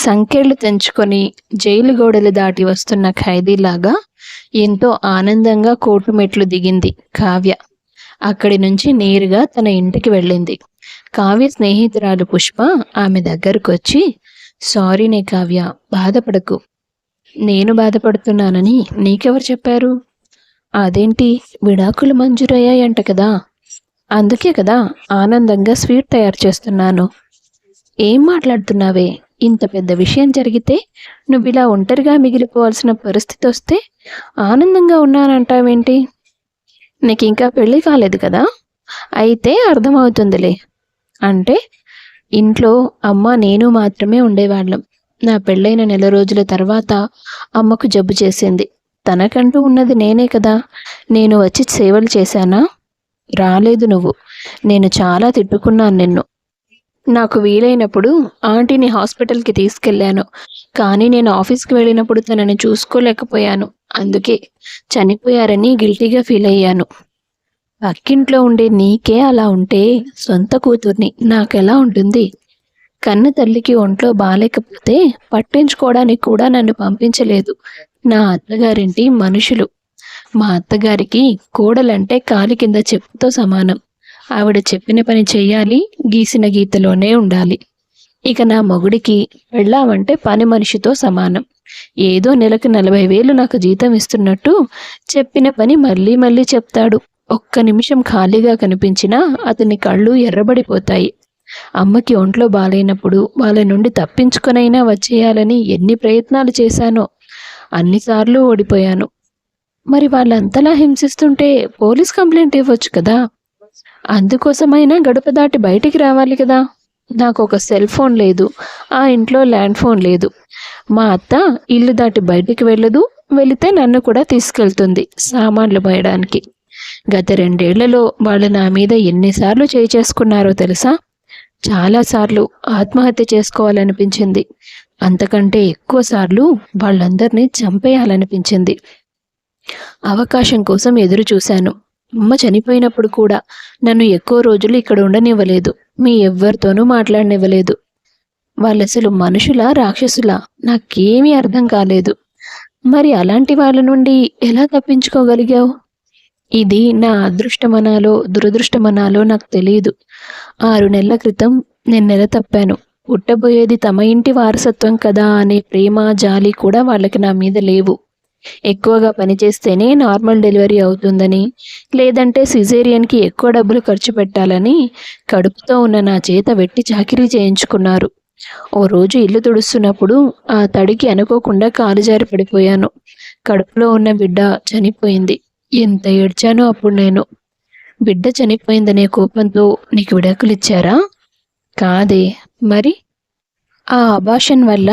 సంకెళ్ళు తెంచుకొని జైలు గోడలు దాటి వస్తున్న ఖైదీలాగా ఎంతో ఆనందంగా కోర్టు మెట్లు దిగింది కావ్య. అక్కడి నుంచి నేరుగా తన ఇంటికి వెళ్ళింది. కావ్య స్నేహితురాలు పుష్ప ఆమె దగ్గరకొచ్చి, సారీనే కావ్య, బాధపడకు. నేను బాధపడుతున్నానని నీకెవరు చెప్పారు? అదేంటి, విడాకులు మంజూరయ్యాయంట కదా, అందుకే కదా ఆనందంగా స్వీట్ తయారు చేస్తున్నాను. ఏం మాట్లాడుతున్నావే? ఇంత పెద్ద విషయం జరిగితే నువ్విలా ఒంటరిగా మిగిలిపోవాల్సిన పరిస్థితి వస్తే ఆనందంగా ఉన్నానంటావేంటి? నీకు ఇంకా పెళ్ళి కాలేదు కదా, అయితే అర్థమవుతుందిలే. అంటే ఇంట్లో అమ్మ నేను మాత్రమే ఉండేవాళ్ళం. నా పెళ్ళైన నెల రోజుల తర్వాత అమ్మకు జబ్బు చేసింది. తనకంటూ ఉన్నది నేనే కదా. నేను వచ్చి సేవలు చేశానా? రాలేదు నువ్వు. నేను చాలా తిట్టుకున్నాను నిన్ను. నాకు వీలైనప్పుడు ఆంటీని హాస్పిటల్కి తీసుకెళ్ళాను, కానీ నేను ఆఫీస్కి వెళ్ళినప్పుడు తనని చూసుకోలేకపోయాను. అందుకే చనిపోయారని గిల్టీగా ఫీల్ అయ్యాను. పక్కింట్లో ఉండే నీకే అలా ఉంటే సొంత కూతుర్ని నాకెలా ఉంటుంది? కన్న తల్లికి ఒంట్లో బాలేకపోతే పట్టించుకోవడానికి కూడా నన్ను పంపించలేదు నా అత్తగారింటి మనుషులు. మా అత్తగారికి కోడలంటే కాలి కింద చెప్పుతో సమానం. ఆవిడ చెప్పిన పని చెయ్యాలి, గీసిన గీతలోనే ఉండాలి. ఇక నా మొగుడికి పెళ్ళామంటే పని మనిషితో సమానం. ఏదో నెలకు 40,000 నాకు జీతం ఇస్తున్నట్టు చెప్పిన పని మళ్ళీ మళ్ళీ చెప్తాడు. ఒక్క నిమిషం ఖాళీగా కనిపించినా అతని కళ్ళు ఎర్రబడిపోతాయి. అమ్మకి ఒంట్లో బాలేనప్పుడు వాళ్ళ నుండి తప్పించుకొనైనా వచ్చేయాలని ఎన్ని ప్రయత్నాలు చేశానో. అన్నిసార్లు ఓడిపోయాను. మరి వాళ్ళంతలా హింసిస్తుంటే పోలీస్ కంప్లైంట్ ఇవ్వచ్చు కదా. అందుకోసమైనా గడప దాటి బయటికి రావాలి కదా. నాకు ఒక సెల్ ఫోన్ లేదు, ఆ ఇంట్లో ల్యాండ్ ఫోన్ లేదు. మా అత్త ఇల్లు దాటి బయటికి వెళ్ళదు, వెళితే నన్ను కూడా తీసుకెళ్తుంది సామాన్లు మోయడానికి. గత 2 ఏళ్లలో వాళ్ళు నా మీద ఎన్నిసార్లు చేయి చేసుకున్నారో తెలుసా? చాలాసార్లు ఆత్మహత్య చేసుకోవాలనిపించింది. అంతకంటే ఎక్కువ సార్లు వాళ్ళందరినీ చంపేయాలనిపించింది. అవకాశం కోసం ఎదురు చూశాను. అమ్మ చనిపోయినప్పుడు కూడా నన్ను ఎక్కువ రోజులు ఇక్కడ ఉండనివ్వలేదు. మీ ఎవ్వరితోనూ మాట్లాడనివ్వలేదు. వాళ్ళసలు మనుషులా రాక్షసులా నాకేమీ అర్థం కాలేదు. మరి అలాంటి వాళ్ళ నుండి ఎలా తప్పించుకోగలిగావు? ఇది నా అదృష్టమనాలో దురదృష్టమనాలో నాకు తెలియదు. 6 నెలల క్రితం నేను నెల తప్పాను. పుట్టబోయేది తమ ఇంటి వారసత్వం కదా అనే ప్రేమ జాలి కూడా వాళ్ళకి నా మీద లేవు. ఎక్కువగా పనిచేస్తేనే నార్మల్ డెలివరీ అవుతుందని, లేదంటే సిజేరియన్కి ఎక్కువ డబ్బులు ఖర్చు పెట్టాలని కడుపుతో ఉన్న నా చేత వెట్టి చాకిరీ చేయించుకున్నారు. ఓ రోజు ఇల్లు తుడుస్తున్నప్పుడు ఆ తడికి అనుకోకుండా కాలు జారి పడిపోయాను. కడుపులో ఉన్న బిడ్డ చనిపోయింది. ఎంత ఏడ్చానో అప్పుడు నేను. బిడ్డ చనిపోయిందనే కోపంతో నీకు విడాకులు ఇచ్చారా? కాదే. మరి? ఆ అబార్షన్ వల్ల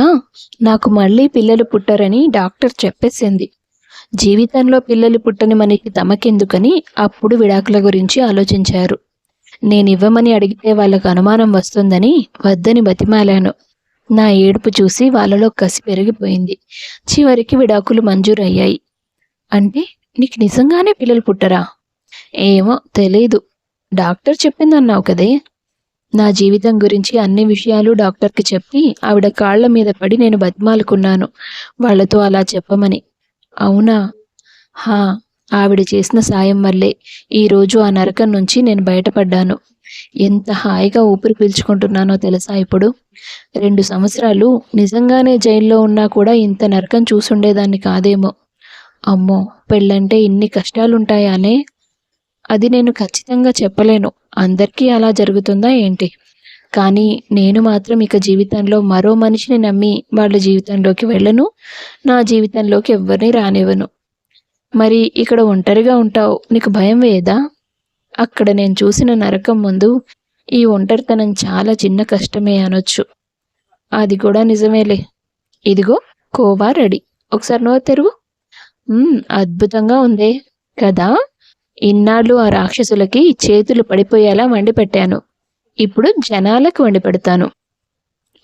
నాకు మళ్ళీ పిల్లలు పుట్టరని డాక్టర్ చెప్పేసింది. జీవితంలో పిల్లలు పుట్టని మనకి తమకెందుకని అప్పుడు విడాకుల గురించి ఆలోచించారు. నేనివ్వమని అడిగితే వాళ్ళకు అనుమానం వస్తుందని వద్దని బతిమాలాను. నా ఏడుపు చూసి వాళ్ళలో కసి పెరిగిపోయింది. చివరికి విడాకులు మంజూరయ్యాయి. అంటే నీకు నిజంగానే పిల్లలు పుట్టరా? ఏమో తెలీదు, డాక్టర్ చెప్పిందన్నావు కదే. నా జీవితం గురించి అన్ని విషయాలు డాక్టర్కి చెప్పి ఆవిడ కాళ్ల మీద పడి నేను బతిమాలుకున్నాను వాళ్లతో అలా చెప్పమని. అవునా? హా, ఆవిడ చేసిన సాయం వల్లే ఈరోజు ఆ నరకం నుంచి నేను బయటపడ్డాను. ఎంత హాయిగా ఊపిరి పీల్చుకుంటున్నానో తెలుసా ఇప్పుడు? 2 సంవత్సరాలు నిజంగానే జైల్లో ఉన్నా కూడా ఇంత నరకం చూసుండేదాన్ని కాదేమో. అమ్మో, పెళ్ళంటే ఇన్ని కష్టాలుంటాయానే? అది నేను ఖచ్చితంగా చెప్పలేను. అందరికీ అలా జరుగుతుందా ఏంటి? కానీ నేను మాత్రం ఇక జీవితంలో మరో మనిషిని నమ్మి వాళ్ళ జీవితంలోకి వెళ్ళను. నా జీవితంలోకి ఎవ్వరిని రానివ్వను. మరి ఇక్కడ ఒంటరిగా ఉంటావు, నీకు భయం వేయదా? అక్కడ నేను చూసిన నరకం ముందు ఈ ఒంటరితనం చాలా చిన్న కష్టమే అనొచ్చు. అది కూడా నిజమేలే. ఇదిగో కోవా రెడీ. ఒకసారి నోరు తెరువు. అద్భుతంగా ఉందే కదా. ఇన్నాళ్ళు ఆ రాక్షసులకి చేతులు పడిపోయేలా వండి పెట్టాను. ఇప్పుడు జనాలకు వండి పెడతాను.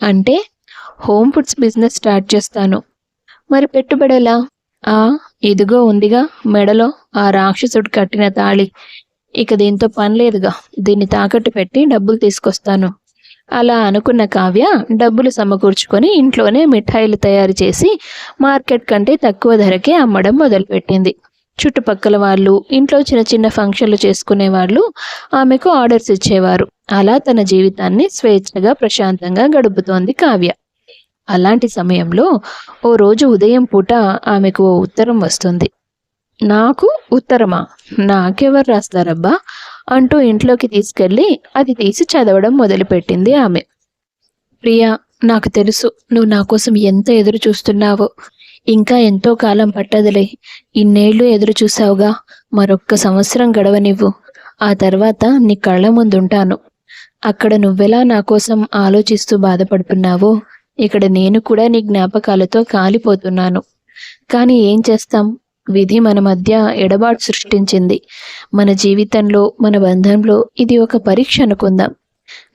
అంటే హోమ్ ఫుడ్స్ బిజినెస్ స్టార్ట్ చేస్తాను. మరి పెట్టుబడి ఎలా? ఇదిగో ఉందిగా మెడలో ఆ రాక్షసుడు కట్టిన తాళి. ఇక దీంతో పని లేదుగా. దీన్ని తాకట్టు పెట్టి డబ్బులు తీసుకొస్తాను. అలా అనుకున్న కావ్య డబ్బులు సమకూర్చుకొని ఇంట్లోనే మిఠాయిలు తయారు చేసి మార్కెట్ కంటే తక్కువ ధరకే అమ్మడం మొదలుపెట్టింది. చుట్టుపక్కల వాళ్ళు, ఇంట్లో చిన్న చిన్న ఫంక్షన్లు చేసుకునే వాళ్ళు ఆమెకు ఆర్డర్స్ ఇచ్చేవారు. అలా తన జీవితాన్ని స్వేచ్ఛగా ప్రశాంతంగా గడుపుతోంది కావ్య. అలాంటి సమయంలో ఓ రోజు ఉదయం పూట ఆమెకు ఓ ఉత్తరం వస్తుంది. నాకు ఉత్తరమా? నాకెవరు రాస్తారబ్బా అంటూ ఇంట్లోకి తీసుకెళ్ళి అది తీసి చదవడం మొదలుపెట్టింది ఆమె. ప్రియా, నాకు తెలుసు నువ్వు నా కోసం ఎంత ఎదురు చూస్తున్నావో. ఇంకా ఎంతో కాలం పట్టదులే. ఇన్నేళ్లు ఎదురు చూసావుగా, మరొక్క సంవత్సరం గడవనివ్వు. ఆ తర్వాత నీ కళ్ళ ముందుంటాను. అక్కడ నువ్వెలా నా కోసం ఆలోచిస్తూ బాధపడుతున్నావో, ఇక్కడ నేను కూడా నీ జ్ఞాపకాలతో కాలిపోతున్నాను. కానీ ఏం చేస్తాం, విధి మన మధ్య ఎడబాటు సృష్టించింది. మన జీవితంలో, మన బంధంలో ఇది ఒక పరీక్ష అనుకుందాం.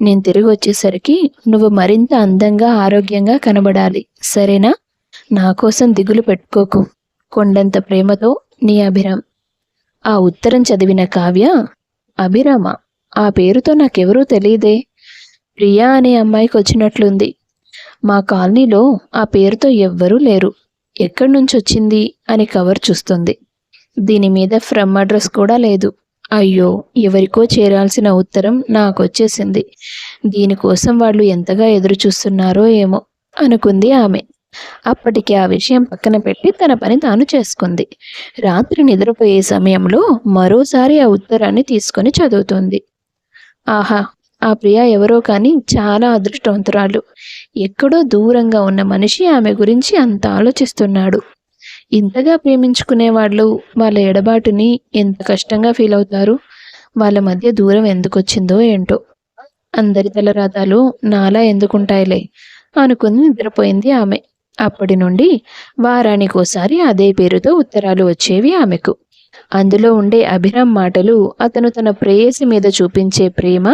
నేను తిరిగి వచ్చేసరికి నువ్వు మరింత అందంగా, ఆరోగ్యంగా కనబడాలి, సరేనా? నా కోసం దిగులు పెట్టుకోకు. కొండంత ప్రేమతో, నీ అభిరామ్. ఆ ఉత్తరం చదివిన కావ్య, అభిరామ? ఆ పేరుతో నాకెవరూ తెలియదే. ప్రియా అనే అమ్మాయికి వచ్చినట్లుంది. మా కాలనీలో ఆ పేరుతో ఎవ్వరూ లేరు. ఎక్కడి నుంచి వచ్చింది అని కవర్ చూస్తుంది. దీని మీద ఫ్రమ్ అడ్రస్ కూడా లేదు. అయ్యో, ఎవరికో చేరాల్సిన ఉత్తరం నాకొచ్చేసింది. దీనికోసం వాళ్ళు ఎంతగా ఎదురు చూస్తున్నారో ఏమో అనుకుంది ఆమె. అప్పటికి ఆ విషయం పక్కన పెట్టి తన పని తాను చేసుకుంది. రాత్రి నిద్రపోయే సమయంలో మరోసారి ఆ ఉత్తరాన్ని తీసుకొని చదువుతుంది. ఆహా, ఆ ప్రియ ఎవరో కానీ చాలా అదృష్టవంతురాలు. ఎక్కడో దూరంగా ఉన్న మనిషి ఆమె గురించి అంత ఆలోచిస్తున్నాడు. ఇంతగా ప్రేమించుకునే వాళ్ళు వాళ్ళ ఎడబాటుని ఎంత కష్టంగా ఫీల్ అవుతారు. వాళ్ళ మధ్య దూరం ఎందుకు వచ్చిందో ఏంటో. అందరి తలరాతాలు నాలా ఎందుకుంటాయిలే అనుకుని నిద్రపోయింది ఆమె. అప్పటి నుండి వారానికోసారి అదే పేరుతో ఉత్తరాలు వచ్చేవి ఆమెకు. అందులో ఉండే అభిరామ్ మాటలు, అతను తన ప్రేయసి మీద చూపించే ప్రేమ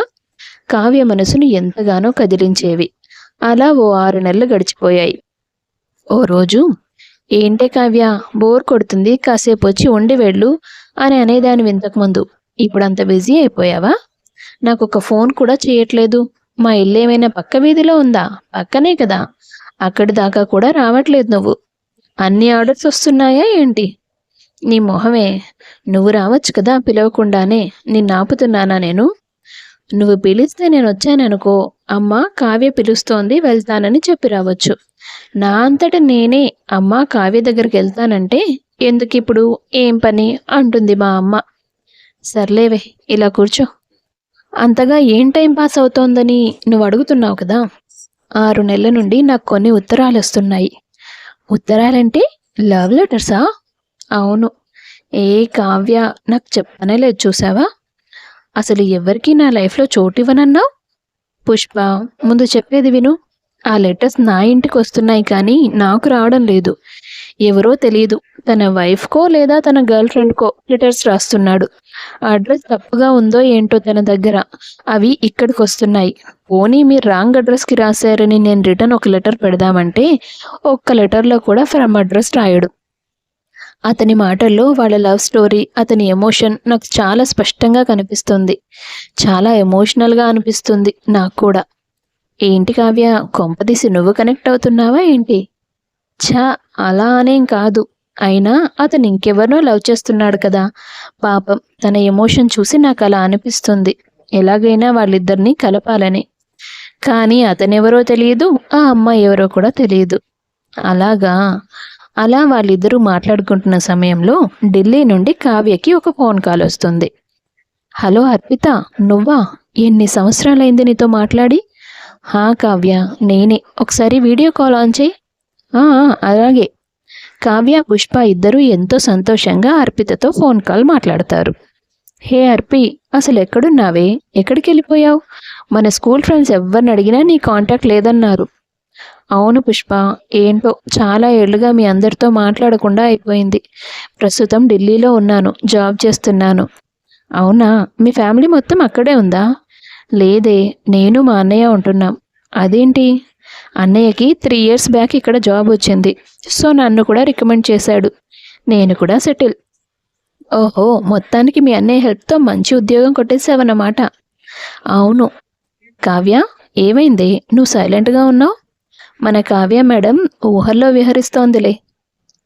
కావ్య మనసును ఎంతగానో కదిలించేవి. అలా ఓ 6 నెలలు గడిచిపోయాయి. ఓ రోజు, ఏంటే కావ్య, బోర్ కొడుతుంది, కాసేపు వచ్చి ఉండి వెళ్ళు అని అనేదానివి ఇంతకుముందు. ఇప్పుడు అంత బిజీ అయిపోయావా? నాకు ఒక ఫోన్ కూడా చేయట్లేదు. మా ఇల్లు ఏమైనా పక్క వీధిలో ఉందా? పక్కనే కదా. అక్కడి దాకా కూడా రావట్లేదు నువ్వు. అన్ని ఆర్డర్స్ వస్తున్నాయా ఏంటి? నీ మొహమే. నువ్వు రావచ్చు కదా పిలవకుండానే. నిన్ను ఆపుతున్నానా నేను? నువ్వు పిలిస్తే నేను వచ్చాననుకో, అమ్మ కావ్య పిలుస్తోంది, వెళ్తానని చెప్పి రావచ్చు. నా అంతట నేనే అమ్మ కావ్య దగ్గరికి వెళ్తానంటే ఎందుకిప్పుడు, ఏం పని అంటుంది మా అమ్మ. సర్లేవే, ఇలా కూర్చో. అంతగా ఏం టైం పాస్ అవుతోందని నువ్వు అడుగుతున్నావు కదా. 6 నెలల నుండి నాకు కొన్ని ఉత్తరాలు వస్తున్నాయి. ఉత్తరాలంటే లవ్ లెటర్సా? అవును. ఏ కావ్య, నాకు చెప్పనే లేదు చూసావా. అసలు ఎవరికి నా లైఫ్లో చోటు ఇవ్వనన్నావు? పుష్ప, ముందు చెప్పేది విను. ఆ లెటర్స్ నా ఇంటికి వస్తున్నాయి కానీ నాకు రావడం లేదు. ఎవరో తెలియదు, తన వైఫ్కో లేదా తన గర్ల్ ఫ్రెండ్కో లెటర్స్ రాస్తున్నాడు. అడ్రస్ తప్పుగా ఉందో ఏంటో తన దగ్గర. అవి ఇక్కడికి వస్తున్నాయి. పోనీ మీరు రాంగ్ అడ్రస్కి రాశారని నేను రిటర్న్ ఒక లెటర్ పెడదామంటే ఒక్క లెటర్లో కూడా ఫ్రమ్ అడ్రస్ రాయడు. అతని మాటల్లో వాళ్ళ లవ్ స్టోరీ, అతని ఎమోషన్ నాకు చాలా స్పష్టంగా కనిపిస్తుంది. చాలా ఎమోషనల్గా అనిపిస్తుంది నాకు కూడా. ఏంటి కావ్య, కొంపదీసి నువ్వు కనెక్ట్ అవుతున్నావా ఏంటి? ఛా, అలా అనేం కాదు. అయినా అతను ఇంకెవరినో లవ్ చేస్తున్నాడు కదా. పాపం, తన ఎమోషన్ చూసి నాకు అలా అనిపిస్తుంది. ఎలాగైనా వాళ్ళిద్దరినీ కలపాలని. కానీ అతనెవరో తెలియదు, ఆ అమ్మాయి ఎవరో కూడా తెలియదు. అలాగా. అలా వాళ్ళిద్దరూ మాట్లాడుకుంటున్న సమయంలో ఢిల్లీ నుండి కావ్యకి ఒక ఫోన్ కాల్ వస్తుంది. హలో అర్పిత, నువ్వా? ఎన్ని సంవత్సరాలైంది నీతో మాట్లాడి? హా కావ్య, నేనే. ఒకసారి వీడియో కాల్ ఆన్ చేయి. అలాగే. కావ్య, పుష్ప ఇద్దరూ ఎంతో సంతోషంగా అర్పితతో ఫోన్ కాల్ మాట్లాడతారు. హే అర్పి, అసలు ఎక్కడున్నావే? ఎక్కడికి వెళ్ళిపోయావు? మన స్కూల్ ఫ్రెండ్స్ ఎవరిని అడిగినా నీ కాంటాక్ట్ లేదన్నారు. అవును పుష్ప, ఏంటో చాలా ఏళ్ళుగా మీ అందరితో మాట్లాడకుండా అయిపోయింది. ప్రస్తుతం ఢిల్లీలో ఉన్నాను, జాబ్ చేస్తున్నాను. అవునా, మీ ఫ్యామిలీ మొత్తం అక్కడే ఉందా? లేదే, నేను మా అన్నయ్య ఉంటున్నాం. అదేంటి? అన్నయ్యకి 3 years బ్యాక్ ఇక్కడ జాబ్ వచ్చింది. సో నన్ను కూడా రికమెండ్ చేశాడు. నేను కూడా సెటిల్. ఓహో, మొత్తానికి మీ అన్నయ్య హెల్ప్తో మంచి ఉద్యోగం కొట్టేసావన్నమాట. అవును కావ్య, ఏమైంది? నువ్వు సైలెంట్గా ఉన్నావు? మన కావ్య మేడం ఊహల్లో విహరిస్తోందిలే.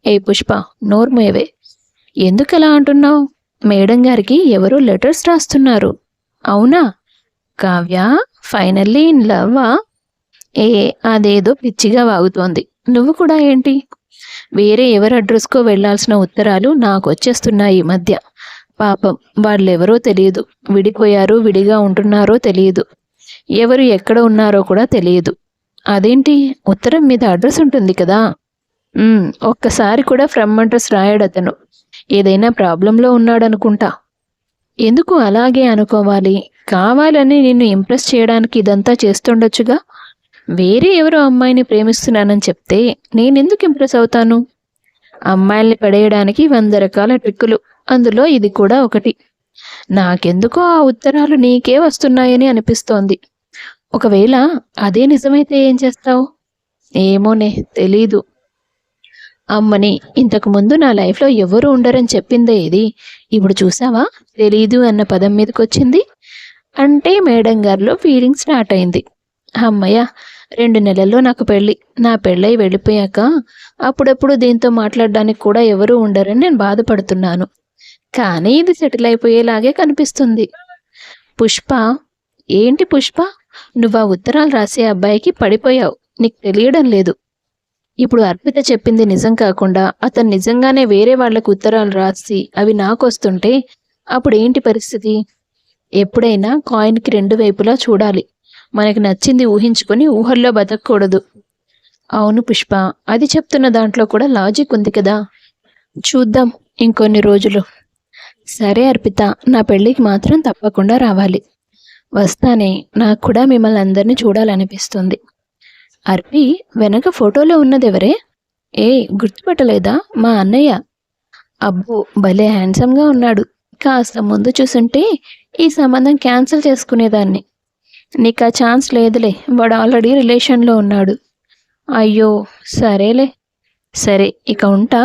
ఏ పుష్ప, నోరు మూయవే. ఎందుకలా అంటున్నావు? మేడం గారికి ఎవరో లెటర్స్ రాస్తున్నారు. అవునా? కావ్య ఫైనల్లీ ఇన్ లవ్వా? ఏ అదేదో పిచ్చిగా వాగుతోంది. నువ్వు కూడా ఏంటి? వేరే ఎవరి అడ్రస్కో వెళ్లాల్సిన ఉత్తరాలు నాకు వచ్చేస్తున్నాయి ఈ మధ్య. పాపం వాళ్ళెవరో తెలియదు. విడిపోయారో విడిగా ఉంటున్నారో తెలియదు. ఎవరు ఎక్కడ ఉన్నారో కూడా తెలియదు. అదేంటి, ఉత్తరం మీద అడ్రస్ ఉంటుంది కదా. ఒక్కసారి కూడా ఫ్రమ్ అడ్రస్ రాయడతను. ఏదైనా ప్రాబ్లంలో ఉన్నాడనుకుంటా. ఎందుకు అలాగే అనుకోవాలి? కావాలని నిన్ను ఇంప్రెస్ చేయడానికి ఇదంతా చేస్తుండొచ్చుగా. వేరే ఎవరో అమ్మాయిని ప్రేమిస్తున్నానని చెప్తే నేనెందుకు ఇంప్రెస్ అవుతాను? అమ్మాయిల్ని పడేయడానికి 100 రకాల ట్రిక్కులు, అందులో ఇది కూడా ఒకటి. నాకెందుకో ఆ ఉత్తరాలు నీకే వస్తున్నాయని అనిపిస్తోంది. ఒకవేళ అదే నిజమైతే ఏం చేస్తావు? ఏమోనే, తెలీదు. అమ్మని, ఇంతకు ముందు నా లైఫ్లో ఎవరు ఉండరని చెప్పిందే ఇది. ఇప్పుడు చూసావా, తెలీదు అన్న పదం మీదకొచ్చింది. అంటే మేడం గారిలో ఫీలింగ్ స్టార్ట్ అయింది. అమ్మయ్య, 2 నెలల్లో నాకు పెళ్ళి. నా పెళ్ళై వెళ్ళిపోయాక అప్పుడప్పుడు దీంతో మాట్లాడడానికి కూడా ఎవరూ ఉండరని నేను బాధపడుతున్నాను. కానీ ఇది సెటిల్ అయిపోయేలాగే కనిపిస్తుంది. పుష్ప, ఏంటి పుష్ప, నువ్వు ఆ ఉత్తరాలు రాసే అబ్బాయికి పడిపోయావు. నీకు తెలియడం లేదు. ఇప్పుడు అర్పిత చెప్పింది నిజం కాకుండా అతను నిజంగానే వేరే వాళ్లకు ఉత్తరాలు రాసి అవి నాకొస్తుంటే అప్పుడు ఏంటి పరిస్థితి? ఎప్పుడైనా కాయిన్కి 2 వైపులా చూడాలి. మనకి నచ్చింది ఊహించుకొని ఊహల్లో బతకూడదు. అవును పుష్ప, అది చెప్తున్న దాంట్లో కూడా లాజిక్ ఉంది కదా. చూద్దాం ఇంకొన్ని రోజులు. సరే అర్పిత, నా పెళ్ళికి మాత్రం తప్పకుండా రావాలి. వస్తానే, నాకు కూడా మిమ్మల్ని అందరినీ చూడాలనిపిస్తుంది. అర్పి, వెనక ఫోటోలో ఉన్నదెవరే? ఏ, గుర్తుపట్టలేదా? మా అన్నయ్య. అబ్బో, భలే హ్యాండ్సమ్గా ఉన్నాడు. కాస్త ముందు చూసుంటే ఈ సంబంధం క్యాన్సిల్ చేసుకునేదాన్ని. నీకు ఆ ఛాన్స్ లేదులే, వాడు ఆల్రెడీ రిలేషన్లో ఉన్నాడు. అయ్యో, సరేలే. సరే, ఇక ఉంటా.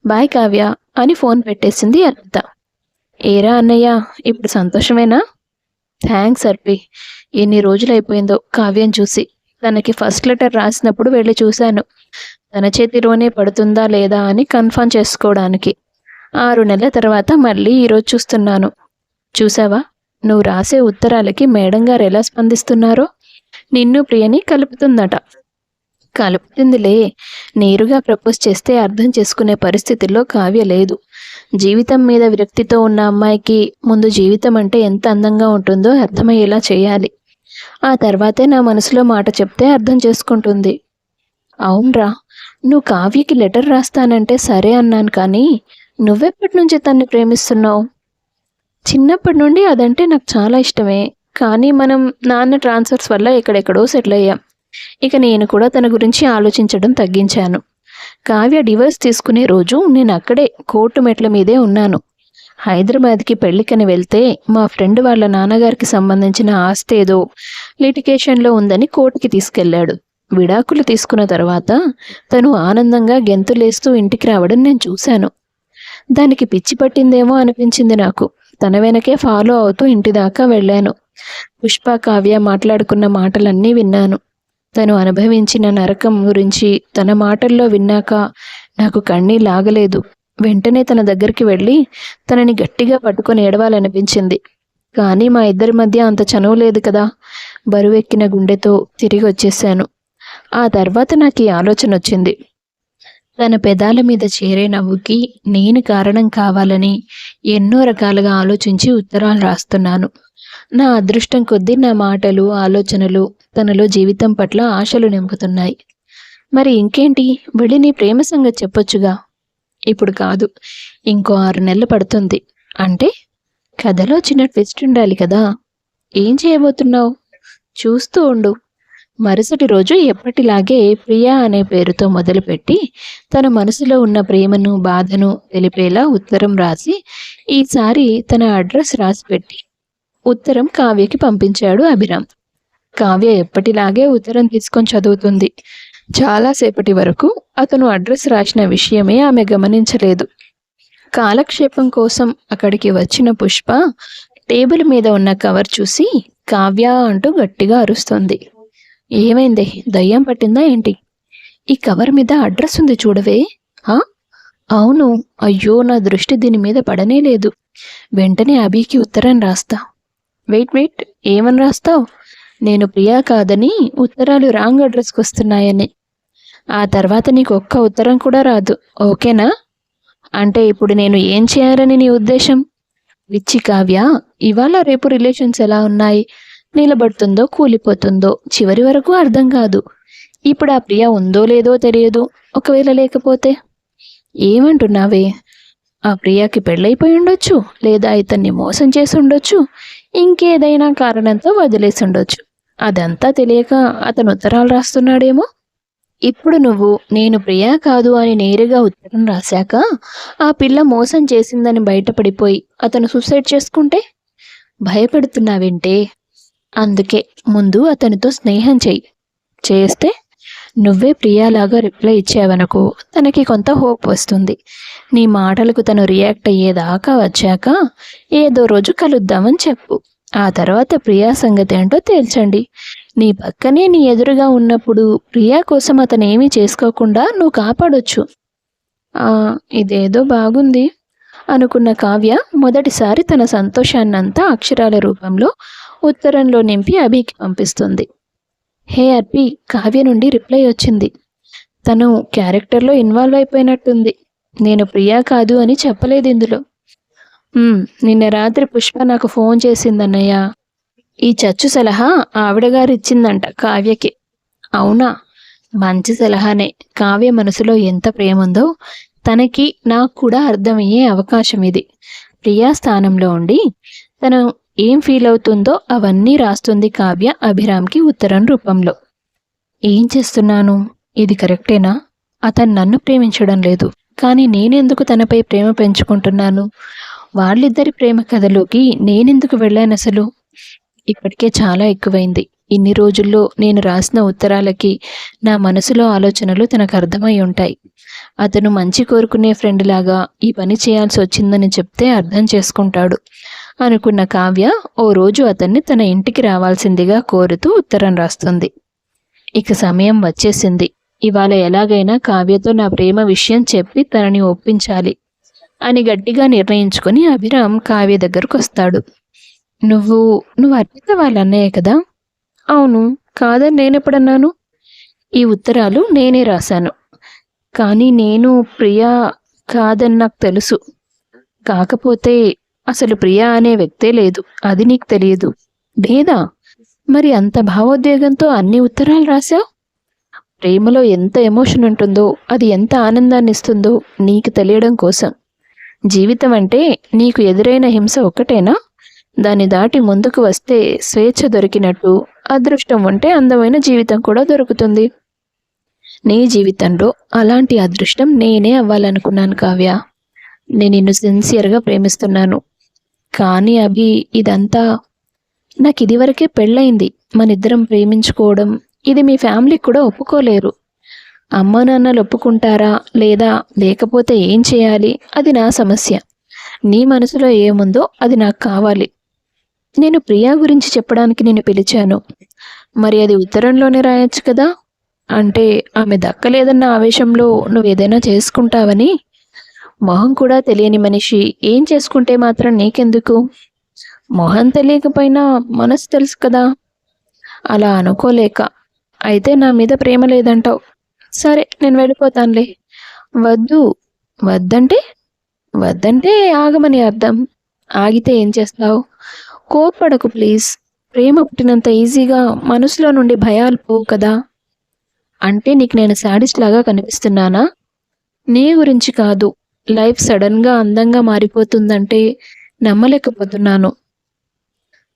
బాయ్ కావ్య అని ఫోన్ పెట్టేసింది అర్పిత. ఏరా అన్నయ్య, ఇప్పుడు సంతోషమేనా? థ్యాంక్స్ అర్పి. ఎన్ని రోజులైపోయిందో కావ్యం చూసి. తనకి ఫస్ట్ లెటర్ రాసినప్పుడు వెళ్ళి చూశాను. తన చేతిలోనే పడుతుందా లేదా అని కన్ఫర్మ్ చేసుకోవడానికి. 6 నెలల తర్వాత మళ్ళీ ఈరోజు చూస్తున్నాను. చూసావా, నువ్వు రాసే ఉత్తరాలకి మేడం గారు ఎలా స్పందిస్తున్నారో. నిన్ను ప్రియని కలుపుతుందట. కలుపుతుందిలే. నేరుగా ప్రపోజ్ చేస్తే అర్థం చేసుకునే పరిస్థితుల్లో కావ్య లేదు. జీవితం మీద విరక్తితో ఉన్న అమ్మాయికి ముందు జీవితం అంటే ఎంత అందంగా ఉంటుందో అర్థమయ్యేలా చేయాలి. ఆ తర్వాతే నా మనసులో మాట చెప్తే అర్థం చేసుకుంటుంది. అవునరా, నువ్వు కావ్యకి లెటర్ రాస్తానంటే సరే అన్నాను, కానీ నువ్వెప్పటి నుంచి తన్ని ప్రేమిస్తున్నావు? చిన్నప్పటి నుండి అదంటే నాకు చాలా ఇష్టమే. కానీ మనం నాన్న ట్రాన్స్ఫర్స్ వల్ల ఎక్కడెక్కడో సెటిల్ అయ్యాం. ఇక నేను కూడా తన గురించి ఆలోచించడం తగ్గించాను. కావ్య డివోర్స్ తీసుకునే రోజు నేను అక్కడే కోర్టు మెట్ల మీదే ఉన్నాను. హైదరాబాద్కి పెళ్లికని వెళ్తే మా ఫ్రెండ్ వాళ్ళ నాన్నగారికి సంబంధించిన ఆస్తి ఏదో లిటిగేషన్లో ఉందని కోర్టుకి తీసుకెళ్లాడు. విడాకులు తీసుకున్న తర్వాత తను ఆనందంగా గెంతులేస్తూ ఇంటికి రావడం నేను చూశాను. దానికి పిచ్చి పట్టిందేమో అనిపించింది నాకు. తన వెనకే ఫాలో అవుతూ ఇంటి దాకా వెళ్ళాను. పుష్ప కావ్య మాట్లాడుకున్న మాటలన్నీ విన్నాను. తను అనుభవించిన నరకం గురించి తన మాటల్లో విన్నాక నాకు కన్నీలాగలేదు. వెంటనే తన దగ్గరికి వెళ్ళి తనని గట్టిగా పట్టుకొని ఏడవాలనిపించింది. కానీ మా ఇద్దరి మధ్య అంత చనువు లేదు కదా. బరువెక్కిన గుండెతో తిరిగి వచ్చేసాను. ఆ తర్వాత నాకు ఈ ఆలోచన వచ్చింది. తన పెదాల మీద చేరే నవ్వుకి నేను కారణం కావాలని ఎన్నో రకాలుగా ఆలోచించి ఉత్తరాలు రాస్తున్నాను. నా అదృష్టం కొద్దీ నా మాటలు, ఆలోచనలు తనలో జీవితం పట్ల ఆశలు నింపుతున్నాయి. మరి ఇంకేంటి, వెళ్ళి నీ ప్రేమ సంగతి చెప్పొచ్చుగా. ఇప్పుడు కాదు, ఇంకో 6 నెలలు పడుతుంది. అంటే కథలో చిన్న ట్విస్ట్ ఉండాలి కదా. ఏం చేయబోతున్నావు? చూస్తూ ఉండు. మరుసటి రోజు ఎప్పటిలాగే ప్రియా అనే పేరుతో మొదలుపెట్టి తన మనసులో ఉన్న ప్రేమను, బాధను తెలిపేలా ఉత్తరం రాసి ఈసారి తన అడ్రస్ రాసిపెట్టి ఉత్తరం కావ్యకి పంపించాడు అభిరామ్. కావ్య ఎప్పటిలాగే ఉత్తరం తీసుకొని చదువుతుంది. చాలాసేపటి వరకు అతను అడ్రస్ రాసిన విషయమే ఆమె గమనించలేదు. కాలక్షేపం కోసం అక్కడికి వచ్చిన పుష్ప టేబుల్ మీద ఉన్న కవర్ చూసి కావ్య అంటూ గట్టిగా అరుస్తుంది. ఏమైందే? దయ్యం పట్టిందా ఏంటి? ఈ కవర్ మీద అడ్రస్ ఉంది చూడవే. ఆ? అవును. అయ్యో, నా దృష్టి దీని మీద పడనే లేదు. వెంటనే అభికి ఉత్తరం రాస్తా. వెయిట్ వెయిట్, ఏమని రాస్తావు? నేను ప్రియా కాదని, ఉత్తరాలు రాంగ్ అడ్రస్కి వస్తున్నాయని. ఆ తర్వాత నీకు ఒక్క ఉత్తరం కూడా రాదు. ఓకేనా? అంటే ఇప్పుడు నేను ఏం చేయాలని నీ ఉద్దేశం? విచ్చి కావ్య, ఇవాళ రేపు రిలేషన్స్ ఎలా ఉన్నాయి? నిలబడుతుందో కూలిపోతుందో చివరి వరకు అర్థం కాదు. ఇప్పుడు ఆ ప్రియ ఉందో లేదో తెలియదు. ఒకవేళ లేకపోతే ఏమంటున్నావే? ఆ ప్రియకి పెళ్ళైపోయి ఉండొచ్చు, లేదా ఇతన్ని మోసం చేసి ఉండొచ్చు, ఇంకేదైనా కారణంతో వదిలేసి ఉండొచ్చు. అదంతా తెలియక అతను ఉత్తరాలు రాస్తున్నాడేమో. ఇప్పుడు నువ్వు నేను ప్రియా కాదు అని నేరుగా ఉత్తరం రాశాక ఆ పిల్ల మోసం చేసిందని బయటపడిపోయి అతను సూసైడ్ చేసుకుంటే భయపెడుతున్నావేంటే? అందుకే ముందు అతనితో స్నేహం చెయ్యి. చేస్తే నువ్వే ప్రియాలాగా రిప్లై ఇచ్చావనుకో, తనకి కొంత హోప్ వస్తుంది. నీ మాటలకు తను రియాక్ట్ అయ్యేదాకా వచ్చాక ఏదో రోజు కలుద్దామని చెప్పు. ఆ తర్వాత ప్రియా సంగతి ఏంటో తేల్చండి. నీ పక్కనే నీ ఎదురుగా ఉన్నప్పుడు ప్రియా కోసం అతను ఏమీ చేసుకోకుండా నువ్వు కాపాడొచ్చు. ఇదేదో బాగుంది అనుకున్న కావ్య మొదటిసారి తన సంతోషాన్నంతా అక్షరాల రూపంలో ఉత్తరంలో నింపి అభికి పంపిస్తుంది. హే అర్పి, కావ్య నుండి రిప్లై వచ్చింది. తను క్యారెక్టర్లో ఇన్వాల్వ్ అయిపోయినట్టుంది. నేను ప్రియా కాదు అని చెప్పలేదు ఇందులో. నిన్న రాత్రి పుష్ప నాకు ఫోన్ చేసిందన్నయ్య. ఈ చచ్చు సలహా ఆవిడగారు ఇచ్చిందంట కావ్యకి. అవునా? మంచి సలహానే. కావ్య మనసులో ఎంత ప్రేముందో తనకి నాకు కూడా అర్థమయ్యే అవకాశం ఇది. ప్రియా స్థానంలో ఉండి తను ఏం ఫీల్ అవుతుందో అవన్నీ రాస్తుంది కావ్య అభిరామ్కి ఉత్తరం రూపంలో. ఏం చేస్తున్నాను? ఇది కరెక్టేనా? అతను నన్ను ప్రేమించడం లేదు, కానీ నేనెందుకు తనపై ప్రేమ పెంచుకుంటున్నాను? వాళ్ళిద్దరి ప్రేమ కథలోకి నేనెందుకు వెళ్ళాను అసలు? ఇప్పటికే చాలా ఎక్కువైంది. ఇన్ని రోజుల్లో నేను రాసిన ఉత్తరాలకి నా మనసులో ఆలోచనలు తనకు అర్థమై ఉంటాయి. అతను మంచి కోరుకునే ఫ్రెండ్ లాగా ఈ పని చేయాల్సి వచ్చిందని చెప్తే అర్థం చేసుకుంటాడు అనుకున్న కావ్య ఓ రోజు అతన్ని తన ఇంటికి రావాల్సిందిగా కోరుతూ ఉత్తరం రాస్తుంది. ఇక సమయం వచ్చేసింది. ఇవాళ ఎలాగైనా కావ్యతో నా ప్రేమ విషయం చెప్పి తనని ఒప్పించాలి అని గట్టిగా నిర్ణయించుకొని అభిరామ్ కావ్య దగ్గరకు వస్తాడు. నువ్వు అర్పిత వాళ్ళ అన్నయ్య కదా? అవును. కాదని నేనెప్పుడన్నాను? ఈ ఉత్తరాలు నేనే రాశాను. కానీ నేను ప్రియా కాదని నాకు తెలుసు. కాకపోతే అసలు ప్రియా అనే వ్యక్తే లేదు, అది నీకు తెలియదు. లేదా? మరి అంత భావోద్వేగంతో అన్ని ఉత్తరాలు రాశావు? ప్రేమలో ఎంత ఎమోషన్ ఉంటుందో, అది ఎంత ఆనందాన్ని ఇస్తుందో నీకు తెలియడం కోసం. జీవితం అంటే నీకు ఎదురైన హింస ఒక్కటేనా? దాన్ని దాటి ముందుకు వస్తే స్వేచ్ఛ దొరికినట్టు, అదృష్టం ఉంటే అందమైన జీవితం కూడా దొరుకుతుంది. నీ జీవితంలో అలాంటి అదృష్టం నేనే అవ్వాలనుకున్నాను కావ్య. నేను నిన్ను సిన్సియర్గా ప్రేమిస్తున్నాను. కానీ అభి, ఇదంతా నాకు ఇదివరకే పెళ్ళయింది. మనిద్దరం ప్రేమించుకోవడం ఇది మీ ఫ్యామిలీకి కూడా ఒప్పుకోలేరు. అమ్మా నాన్నలు ఒప్పుకుంటారా లేదా లేకపోతే ఏం చేయాలి, అది నా సమస్య. నీ మనసులో ఏముందో అది నాకు కావాలి. నేను ప్రియా గురించి చెప్పడానికి నిన్ను పిలిచాను. మరి అది ఉత్తరంలోనే రాయొచ్చు కదా? అంటే ఆమె దక్కలేదన్న ఆవేశంలో నువ్వేదైనా చేసుకుంటావని. మొహం కూడా తెలియని మనిషి ఏం చేసుకుంటే మాత్రం నీకెందుకు? మొహం తెలియకపోయినా మనసు తెలుసు కదా. అలా అనుకోలేక. అయితే నా మీద ప్రేమ లేదంటావు. సరే, నేను వెళ్ళిపోతానులే. వద్దు. వద్దంటే ఆగమని అర్థం. ఆగితే ఏం చేస్తావు? కోప్పడకు ప్లీజ్. ప్రేమ పుట్టినంత ఈజీగా మనసులో నుండి భయాలు పోవు కదా. అంటే నీకు నేను శాడిస్ట్ లాగా కనిపిస్తున్నానా? నీ గురించి కాదు, లైఫ్ సడన్గా అందంగా మారిపోతుందంటే నమ్మలేకపోతున్నాను.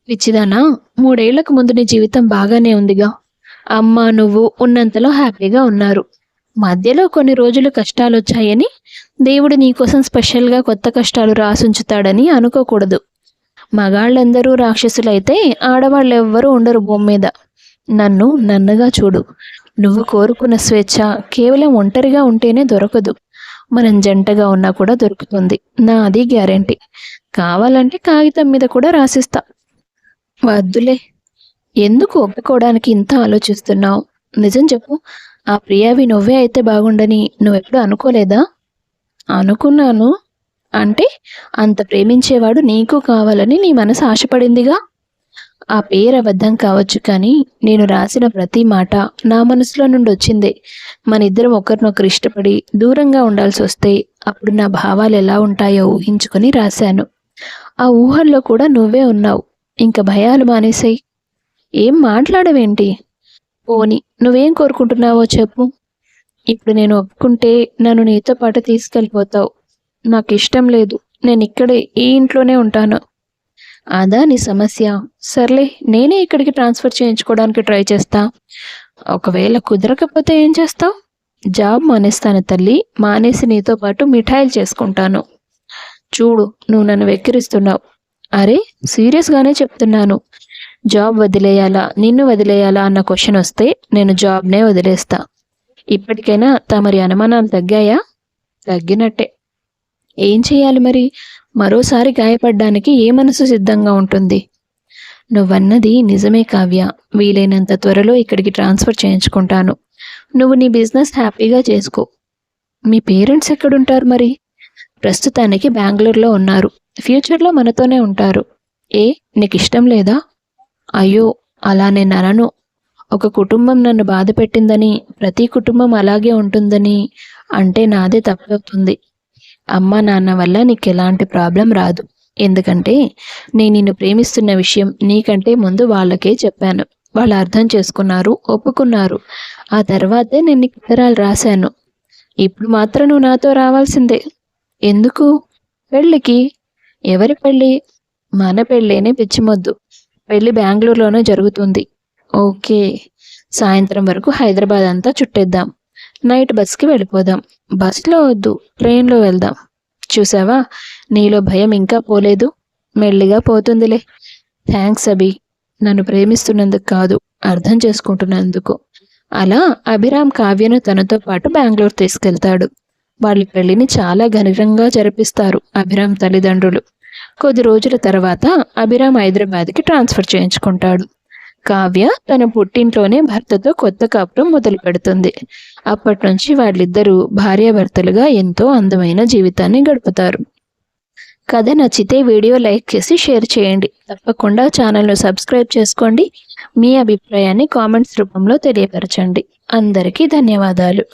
పిచ్చిదానా, 3 ఏళ్లకు ముందు నీ జీవితం బాగానే ఉందిగా. అమ్మ నువ్వు ఉన్నంతలో హ్యాపీగా ఉన్నారు. మధ్యలో కొన్ని రోజులు కష్టాలు వచ్చాయని దేవుడు నీకోసం స్పెషల్గా కొత్త కష్టాలు రాసుంచుతాడని అనుకోకూడదు. మగాళ్ళందరూ రాక్షసులైతే ఆడవాళ్ళెవ్వరూ ఉండరు భూమి మీద. నన్నుగా చూడు. నువ్వు కోరుకున్న స్వేచ్ఛ కేవలం ఒంటరిగా ఉంటేనే దొరకదు. మనం జంటగా ఉన్నా కూడా దొరుకుతుంది. నాది గ్యారెంటీ. కావాలంటే కాగితం మీద కూడా రాసిస్తా. వద్దులే. ఎందుకు ఒప్పుకోవడానికి ఇంత ఆలోచిస్తున్నావు? నిజం చెప్పు. ఆ ప్రియావి నువ్వే అయితే బాగుండని నువ్వెప్పుడు అనుకోలేదా? అనుకున్నాను. అంటే అంత ప్రేమించేవాడు నీకు కావాలని నీ మనసు ఆశపడిందిగా. ఆ పేరు అబద్ధం కావచ్చు కానీ నేను రాసిన ప్రతి మాట నా మనసులో నుండి వచ్చిందే. మనిద్దరం ఒకరినొకరు ఇష్టపడి దూరంగా ఉండాల్సి వస్తే అప్పుడు నా భావాలు ఎలా ఉంటాయో ఊహించుకొని రాశాను. ఆ ఊహల్లో కూడా నువ్వే ఉన్నావు. ఇంక భయాలు మానేసాయి. ఏం మాట్లాడవేంటి? పోనీ నువ్వేం కోరుకుంటున్నావో చెప్పు. ఇప్పుడు నేను ఒప్పుకుంటే నన్ను నీతో పాటు తీసుకెళ్ళిపోతావు. నాకిష్టం లేదు. నేనిక్కడే ఈ ఇంట్లోనే ఉంటాను. అదా నీ సమస్య? సర్లే నేనే ఇక్కడికి ట్రాన్స్ఫర్ చేయించుకోవడానికి ట్రై చేస్తా. ఒకవేళ కుదరకపోతే ఏం చేస్తావు? జాబ్ మానేస్తాను తల్లి. మానేసి నీతో పాటు మిఠాయిలు చేసుకుంటాను. చూడు నువ్వు నన్ను వెక్కిరిస్తున్నావు. అరే సీరియస్గానే చెప్తున్నాను. జాబ్ వదిలేయాలా నిన్ను వదిలేయాలా అన్న క్వశ్చన్ వస్తే నేను జాబ్నే వదిలేస్తా. ఇప్పటికైనా తమరి అనుమానాలు తగ్గాయా? తగ్గినట్టే. ఏం చేయాలి మరి? మరోసారి గాయపడ్డానికి ఏ మనసు సిద్ధంగా ఉంటుంది? నువ్వన్నది నిజమే కావ్య. వీలైనంత త్వరలో ఇక్కడికి ట్రాన్స్ఫర్ చేయించుకుంటాను. నువ్వు నీ బిజినెస్ హ్యాపీగా చేసుకో. మీ పేరెంట్స్ ఎక్కడుంటారు మరి? ప్రస్తుతానికి బెంగళూరులో ఉన్నారు. ఫ్యూచర్లో మనతోనే ఉంటారు. ఏ నీకు ఇష్టం లేదా? అయ్యో అలా నేను అనను. ఒక కుటుంబం నన్ను బాధ పెట్టిందని ప్రతి కుటుంబం అలాగే ఉంటుందని అంటే నాదే తప్పవుతుంది. అమ్మ నాన్న వల్ల నీకు ఎలాంటి ప్రాబ్లం రాదు. ఎందుకంటే నేను నిన్ను ప్రేమిస్తున్న విషయం నీకంటే ముందు వాళ్ళకే చెప్పాను. వాళ్ళు అర్థం చేసుకున్నారు, ఒప్పుకున్నారు. ఆ తర్వాతే నేను నీకు ఉత్తరాలు రాశాను. ఇప్పుడు మాత్రం నువ్వు నాతో రావాల్సిందే. ఎందుకు? పెళ్ళికి. ఎవరి పెళ్ళి? మన పెళ్ళేనే పిచ్చిమొద్దు. పెళ్ళి బెంగళూరులోనే జరుగుతుంది. ఓకే. సాయంత్రం వరకు హైదరాబాద్ అంతా చుట్టేద్దాం. నైట్ బస్కి వెళ్ళిపోదాం. బస్లో వద్దు, ట్రైన్లో వెళ్దాం. చూసావా నీలో భయం ఇంకా పోలేదు. మెల్లిగా పోతుందిలే. థ్యాంక్స్ అభి. నన్ను ప్రేమిస్తున్నందుకు కాదు, అర్థం చేసుకుంటున్నందుకు. అలా అభిరామ్ కావ్యను తనతో పాటు బెంగళూరు తీసుకెళ్తాడు. వాళ్ళ పెళ్లిని చాలా ఘనంగా జరిపిస్తారు అభిరామ్ తల్లిదండ్రులు. కొద్ది రోజుల తర్వాత అభిరామ్ హైదరాబాద్కి ట్రాన్స్ఫర్ చేయించుకుంటాడు. కావ్య తన పుట్టింట్లోనే భర్తతో కొత్త కాపురం మొదలు పెడుతుంది. అప్పటి నుంచి వాళ్ళిద్దరూ భార్యాభర్తలుగా ఎంతో అందమైన జీవితాన్ని గడుపుతారు. కథ నచ్చితే వీడియో లైక్ చేసి షేర్ చేయండి. తప్పకుండా ఛానల్ను సబ్స్క్రైబ్ చేసుకోండి. మీ అభిప్రాయాన్ని కామెంట్స్ రూపంలో తెలియపరచండి. అందరికీ ధన్యవాదాలు.